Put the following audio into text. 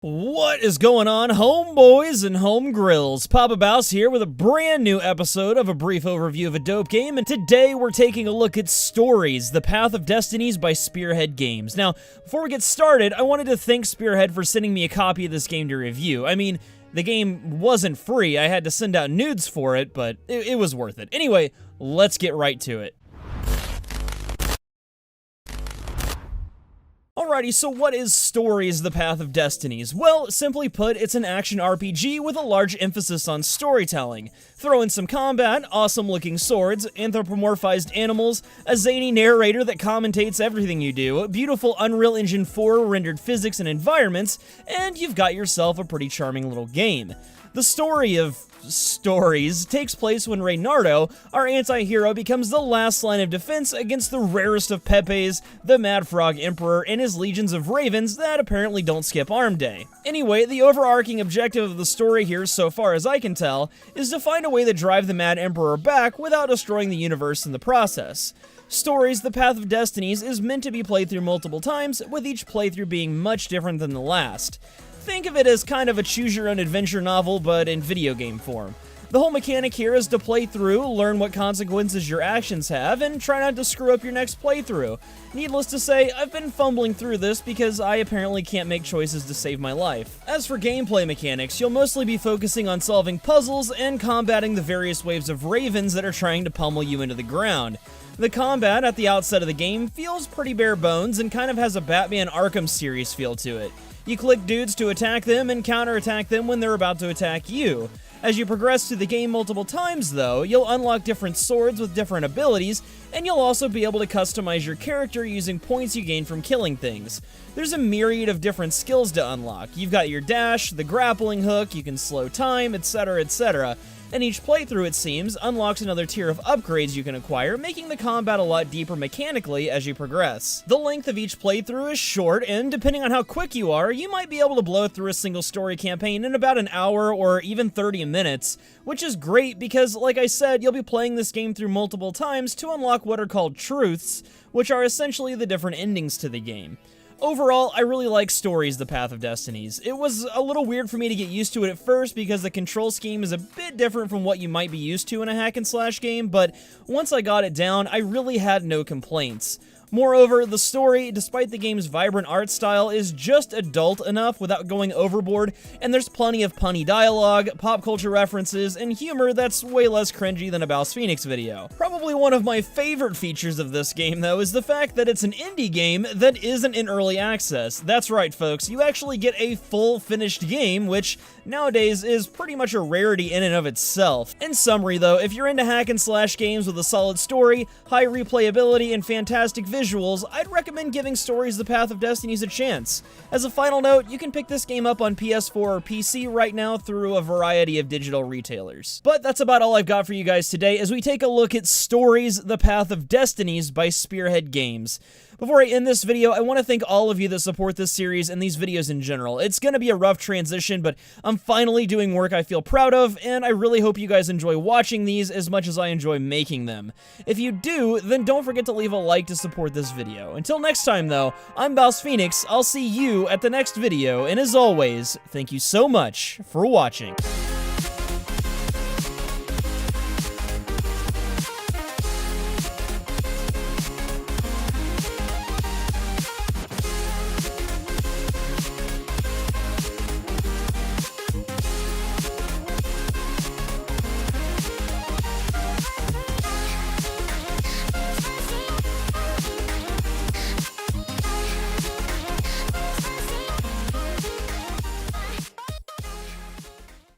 What is going on, homeboys and home grills? Papa Bouse here with a brand new episode of a brief overview of a dope game, and today we're taking a look at Storiesâ, The Path of Destinies by Spearhead Games. Now, before we get started, I wanted to thank Spearhead for sending me a copy of this game to review. I mean, the game wasn't free, I had to send out nudes for it, but it was worth it. Anyway, let's get right to it. Alrighty, so what is Storiesâ, The Path of Destinies? Well, simply put, it's an action RPG with a large emphasis on storytelling. Throw in some combat, awesome-looking swords, anthropomorphized animals, a zany narrator that commentates everything you do, beautiful Unreal Engine 4 rendered physics and environments, and you've got yourself a pretty charming little game. The story of Storiesâ takes place when Reynardo, our anti-hero, becomes the last line of defense against the rarest of Pepes, the Mad Frog Emperor, and his legions of ravens that apparently don't skip arm day. Anyway, the overarching objective of the story here, so far as I can tell, is to find a way to drive the Mad Emperor back without destroying the universe in the process. Storiesâ, The Path of Destinies is meant to be played through multiple times, with each playthrough being much different than the last. Think of it as kind of a choose-your-own-adventure novel, but in video game form. The whole mechanic here is to play through, learn what consequences your actions have, and try not to screw up your next playthrough. Needless to say, I've been fumbling through this because I apparently can't make choices to save my life. As for gameplay mechanics, you'll mostly be focusing on solving puzzles and combating the various waves of ravens that are trying to pummel you into the ground. The combat at the outset of the game feels pretty bare bones and kind of has a Batman Arkham series feel to it. You click dudes to attack them and counterattack them when they're about to attack you. As you progress through the game multiple times, though, you'll unlock different swords with different abilities, and you'll also be able to customize your character using points you gain from killing things. There's a myriad of different skills to unlock. You've got your dash, the grappling hook, you can slow time, etc., etc., and each playthrough, it seems, unlocks another tier of upgrades you can acquire, making the combat a lot deeper mechanically as you progress. The length of each playthrough is short, and depending on how quick you are, you might be able to blow through a single story campaign in about an hour or even 30 minutes, which is great because, like I said, you'll be playing this game through multiple times to unlock what are called truths, which are essentially the different endings to the game. Overall, I really like Storiesâ, The Path of Destinies. It was a little weird for me to get used to it at first because the control scheme is a bit different from what you might be used to in a hack and slash game, but once I got it down, I really had no complaints. Moreover, the story, despite the game's vibrant art style, is just adult enough without going overboard, and there's plenty of punny dialogue, pop culture references, and humor that's way less cringy than a BouseFeenux video. Probably one of my favorite features of this game, though, is the fact that it's an indie game that isn't in early access. That's right, folks, you actually get a full finished game, which nowadays is pretty much a rarity in and of itself. In summary, though, if you're into hack and slash games with a solid story, high replayability, and fantastic visuals, I'd recommend giving Storiesâ, The Path of Destinies a chance. As a final note, you can pick this game up on PS4 or PC right now through a variety of digital retailers. But that's about all I've got for you guys today as we take a look at Storiesâ, The Path of Destinies by Spearhead Games. Before I end this video, I want to thank all of you that support this series and these videos in general. It's going to be a rough transition, but I'm finally doing work I feel proud of, and I really hope you guys enjoy watching these as much as I enjoy making them. If you do, then don't forget to leave a like to support this video. Until next time, though, I'm BouseFeenux, I'll see you at the next video, and as always, thank you so much for watching.